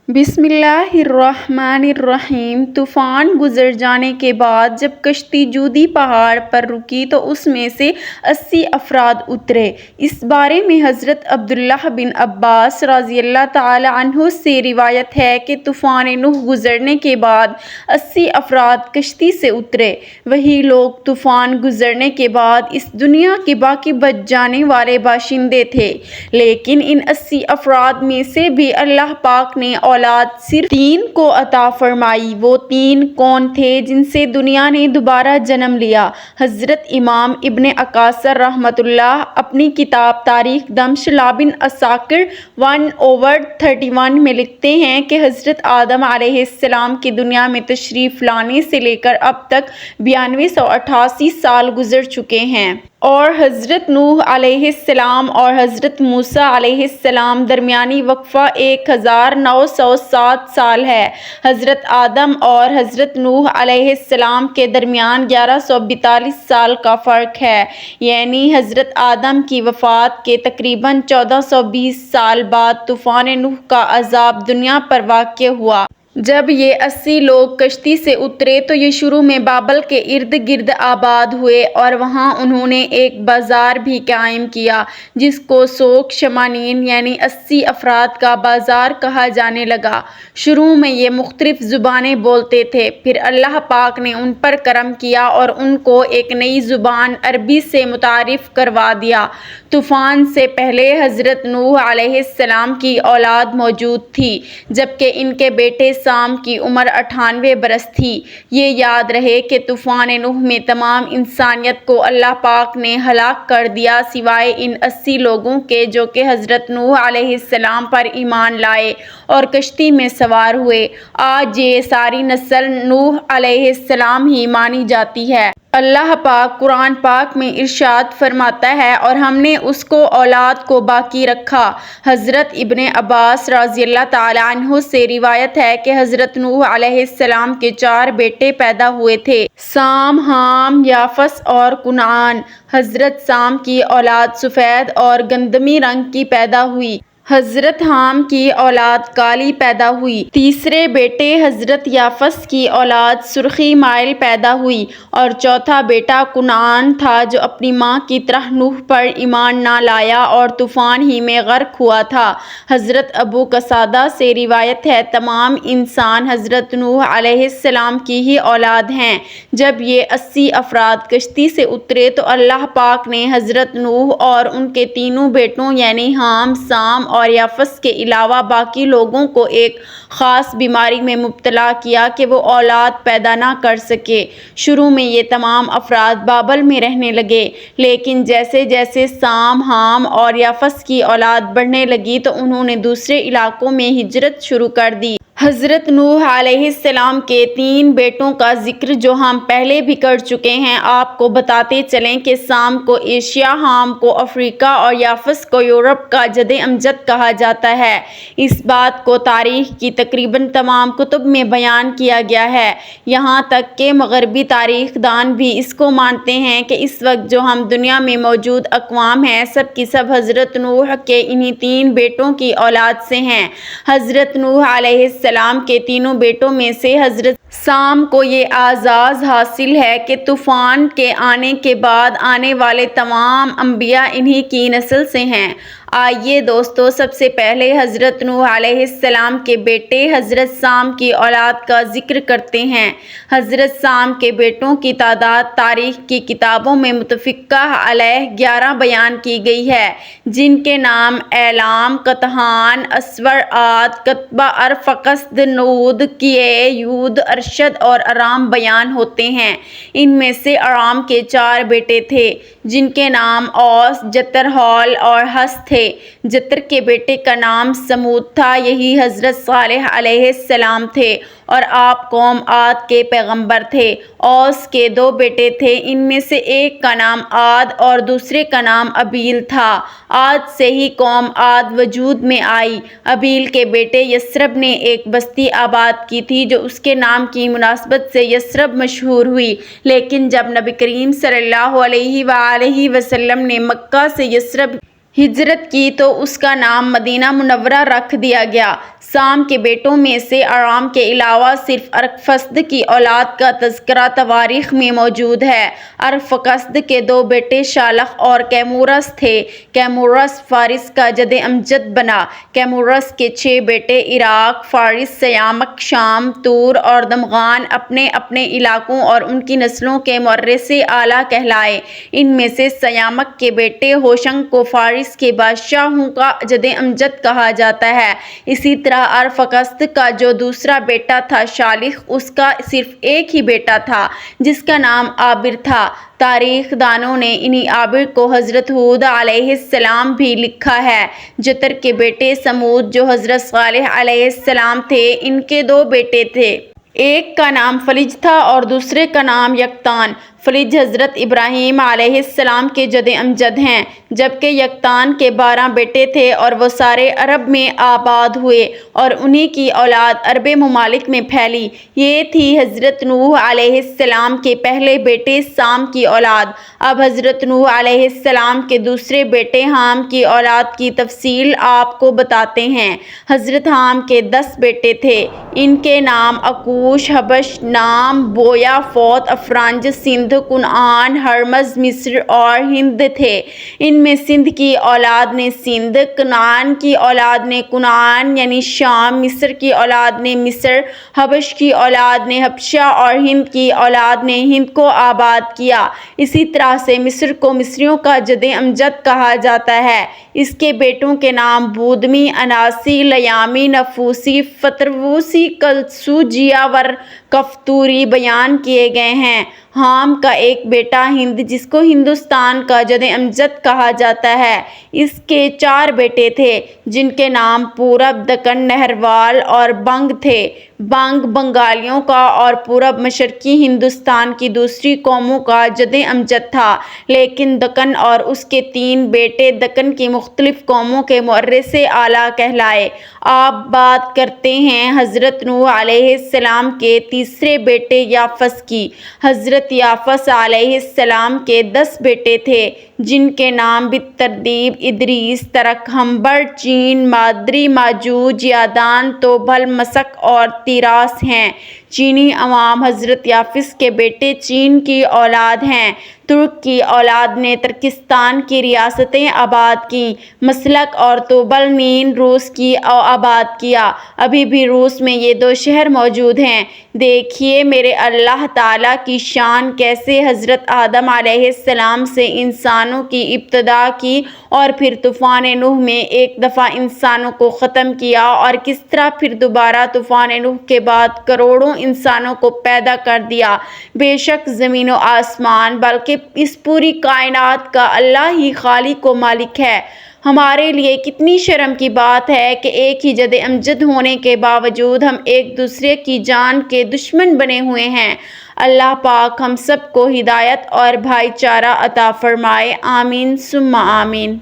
بسم اللہ الرحمن الرحیم۔ طوفان گزر جانے کے بعد جب کشتی جودی پہاڑ پر رکی تو اس میں سے 80 افراد اترے۔ اس بارے میں حضرت عبداللہ بن عباس رضی اللہ تعالی عنہ سے روایت ہے کہ طوفان نوح گزرنے کے بعد 80 افراد کشتی سے اترے۔ وہی لوگ طوفان گزرنے کے بعد اس دنیا کے باقی بچ جانے والے باشندے تھے، لیکن ان 80 افراد میں سے بھی اللہ پاک نے اولاد صرف 3 کو عطا فرمائی۔ وہ 3 کون تھے جن سے دنیا نے دوبارہ جنم لیا؟ حضرت امام ابن عکاثر رحمۃ اللہ اپنی کتاب تاریخ دمشق لابن عساکر 1/31 میں لکھتے ہیں کہ حضرت آدم علیہ السلام کے دنیا میں تشریف لانے سے لے کر اب تک 9288 سال گزر چکے ہیں، اور حضرت نوح علیہ السلام اور حضرت موسیٰ علیہ السلام درمیانی وقفہ 1907 سال ہے۔ حضرت آدم اور حضرت نوح علیہ السلام کے درمیان 1142 سال کا فرق ہے، یعنی حضرت آدم کی وفات کے تقریباً 1420 سال بعد طوفان نوح کا عذاب دنیا پر واقع ہوا۔ جب یہ 80 لوگ کشتی سے اترے تو یہ شروع میں بابل کے ارد گرد آباد ہوئے، اور وہاں انہوں نے ایک بازار بھی قائم کیا جس کو سوق شمانین یعنی 80 افراد کا بازار کہا جانے لگا۔ شروع میں یہ مختلف زبانیں بولتے تھے، پھر اللہ پاک نے ان پر کرم کیا اور ان کو ایک نئی زبان عربی سے متعارف کروا دیا۔ طوفان سے پہلے حضرت نوح علیہ السلام کی اولاد موجود تھی، جبکہ ان کے بیٹے سام کی عمر 98 برس تھی۔ یہ یاد رہے کہ طوفان نوح میں تمام انسانیت کو اللہ پاک نے ہلاک کر دیا سوائے ان 80 لوگوں کے جو کہ حضرت نوح علیہ السلام پر ایمان لائے اور کشتی میں سوار ہوئے۔ آج یہ ساری نسل نوح علیہ السلام ہی مانی جاتی ہے۔ اللہ پاک قرآن پاک میں ارشاد فرماتا ہے، اور ہم نے اس کو اولاد کو باقی رکھا۔ حضرت ابن عباس رضی اللہ تعالی عنہ سے روایت ہے کہ حضرت نوح علیہ السلام کے 4 بیٹے پیدا ہوئے تھے: سام، حام، یافس اور کنعان۔ حضرت سام کی اولاد سفید اور گندمی رنگ کی پیدا ہوئی۔ حضرت حام کی اولاد کالی پیدا ہوئی۔ تیسرے بیٹے حضرت یافس کی اولاد سرخی مائل پیدا ہوئی، اور چوتھا بیٹا کنعان تھا جو اپنی ماں کی طرح نوح پر ایمان نہ لایا اور طوفان ہی میں غرق ہوا تھا۔ حضرت ابو قتادہ سے روایت ہے، تمام انسان حضرت نوح علیہ السلام کی ہی اولاد ہیں۔ جب یہ 80 افراد کشتی سے اترے تو اللہ پاک نے حضرت نوح اور ان کے تینوں بیٹوں یعنی حام، سام اور یافس کے علاوہ باقی لوگوں کو ایک خاص بیماری میں مبتلا کیا کہ وہ اولاد پیدا نہ کر سکے۔ شروع میں یہ تمام افراد بابل میں رہنے لگے، لیکن جیسے جیسے سام، حام اور یافس کی اولاد بڑھنے لگی تو انہوں نے دوسرے علاقوں میں ہجرت شروع کر دی۔ حضرت نوح علیہ السلام کے 3 بیٹوں کا ذکر جو ہم پہلے بھی کر چکے ہیں، آپ کو بتاتے چلیں کہ سام کو ایشیا، حام کو افریقہ اور یافس کو یورپ کا جد امجد کہا جاتا ہے۔ اس بات کو تاریخ کی تقریباً تمام کتب میں بیان کیا گیا ہے، یہاں تک کہ مغربی تاریخ دان بھی اس کو مانتے ہیں کہ اس وقت جو ہم دنیا میں موجود اقوام ہیں سب کی سب حضرت نوح کے انہی 3 بیٹوں کی اولاد سے ہیں۔ حضرت نوح علیہ السلام کے تینوں بیٹوں میں سے حضرت سام کو یہ اعزاز حاصل ہے کہ طوفان کے آنے کے بعد آنے والے تمام انبیاء انہی کی نسل سے ہیں۔ آئیے دوستو، سب سے پہلے حضرت نوح علیہ السلام کے بیٹے حضرت سام کی اولاد کا ذکر کرتے ہیں۔ حضرت سام کے بیٹوں کی تعداد تاریخ کی کتابوں میں متفقہ علیہ 11 بیان کی گئی ہے، جن کے نام ایلام، کتحان، اسور، عاد، کتبہ، ارفقسد، نود، کیے، یود، ارشد اور ارام بیان ہوتے ہیں۔ ان میں سے ارام کے 4 بیٹے تھے جن کے نام اوس، جتر، ہول اور ہس تھے۔ جتر کے بیٹے کا نام سمود تھا، یہی حضرت صالح علیہ السلام تھے اور آپ قوم عاد کے پیغمبر تھے۔ اوس کے 2 بیٹے تھے، ان میں سے ایک کا نام عاد اور دوسرے کا نام ابیل تھا۔ عاد سے ہی قوم عاد وجود میں آئی۔ ابیل کے بیٹے یثرب نے ایک بستی آباد کی تھی جو اس کے نام کی مناسبت سے یثرب مشہور ہوئی، لیکن جب نبی کریم صلی اللہ علیہ وآلہ وسلم نے مکہ سے یثرب ہجرت کی تو اس کا نام مدینہ منورہ رکھ دیا گیا۔ سام کے بیٹوں میں سے ارام کے علاوہ صرف ارفقسد کی اولاد کا تذکرہ تواریخ میں موجود ہے۔ ارفقسد کے 2 بیٹے شالخ اور کیمورس تھے۔ کیمورس فارس کا جد امجد بنا۔ کیمورس کے 6 بیٹے عراق، فارس، سیامک، شام، تور اور دمغان اپنے اپنے علاقوں اور ان کی نسلوں کے مورث اعلیٰ کہلائے۔ ان میں سے سیامک کے بیٹے ہوشنگ کو فارس کے بادشاہوں کا جد امجد کہا جاتا ہے۔ اسی طرح ارفقسد کا جو دوسرا بیٹا تھا شالخ، اس کا صرف ایک ہی بیٹا تھا جس کا نام عابر تھا۔ تاریخ دانوں نے انہی عابر کو حضرت ہود علیہ السلام بھی لکھا ہے۔ جتر کے بیٹے سمود جو حضرت صالح علیہ السلام تھے، ان کے 2 بیٹے تھے۔ ایک کا نام فلج تھا اور دوسرے کا نام یکتان۔ فلج حضرت ابراہیم علیہ السلام کے جد امجد ہیں، جبکہ یکتان کے 12 بیٹے تھے اور وہ سارے عرب میں آباد ہوئے اور انہی کی اولاد عرب ممالک میں پھیلی۔ یہ تھی حضرت نوح علیہ السلام کے پہلے بیٹے سام کی اولاد۔ اب حضرت نوح علیہ السلام کے دوسرے بیٹے حام کی اولاد کی تفصیل آپ کو بتاتے ہیں۔ حضرت حام کے 10 بیٹے تھے۔ ان کے نام عکوش، حبش، نام، بویا، فوت، افرنج، سندھ، کنعان، ہرمز، مصر اور ہند تھے۔ ان میں سندھ کی اولاد نے سندھ، کنعان کی اولاد نے کنعان یعنی شام، مصر کی اولاد نے مصر، حبش کی اولاد نے حبشہ اور ہند کی اولاد نے ہند کو آباد کیا۔ اسی طرح سے مصر کو مصریوں کا جد امجد کہا جاتا ہے۔ اس کے بیٹوں کے نام بودمی، اناسی، لیامی، نفوسی، فتروسی، کلسو، جیاور، کفتوری بیان کیے گئے ہیں۔ حام کا ایک بیٹا ہند جس کو ہندوستان کا جد امجد کہا جاتا ہے، اس کے 4 بیٹے تھے جن کے نام پورب دکن، نہروال اور بنگ تھے۔ بنگ بنگالیوں کا اور پورب مشرقی ہندوستان کی دوسری قوموں کا جد امجد تھا، لیکن دکن اور اس کے 3 بیٹے دکن کی مختلف قوموں کے مورث اعلیٰ کہلائے۔ آپ بات کرتے ہیں حضرت نوح علیہ السلام کے تیسرے بیٹے یافس کی۔ حضرت یافس علیہ السلام کے 10 بیٹے تھے جن کے نام بالترتیب ادریس، ترک، ہمبر، چین، مادری، ماجوج، یادان، توبل، مسک اور تیراس ہیں۔ چینی عوام حضرت یافس کے بیٹے چین کی اولاد ہیں۔ ترک کی اولاد نے ترکستان کی ریاستیں آباد کیں۔ مسلک اور توبل نے روس کی آباد کیا۔ ابھی بھی روس میں یہ 2 شہر موجود ہیں۔ دیکھیے میرے اللہ تعالیٰ کی شان کیسے حضرت آدم علیہ السلام سے انسانوں کی ابتدا کی اور پھر طوفان نوح میں ایک دفعہ انسانوں کو ختم کیا، اور کس طرح پھر دوبارہ طوفان نوح کے بعد کروڑوں انسانوں کو پیدا کر دیا۔ بے شک زمین و آسمان بلکہ اس پوری کائنات کا اللہ ہی خالق و مالک ہے۔ ہمارے لیے کتنی شرم کی بات ہے کہ ایک ہی جد امجد ہونے کے باوجود ہم ایک دوسرے کی جان کے دشمن بنے ہوئے ہیں۔ اللہ پاک ہم سب کو ہدایت اور بھائی چارہ عطا فرمائے، آمین ثم آمین۔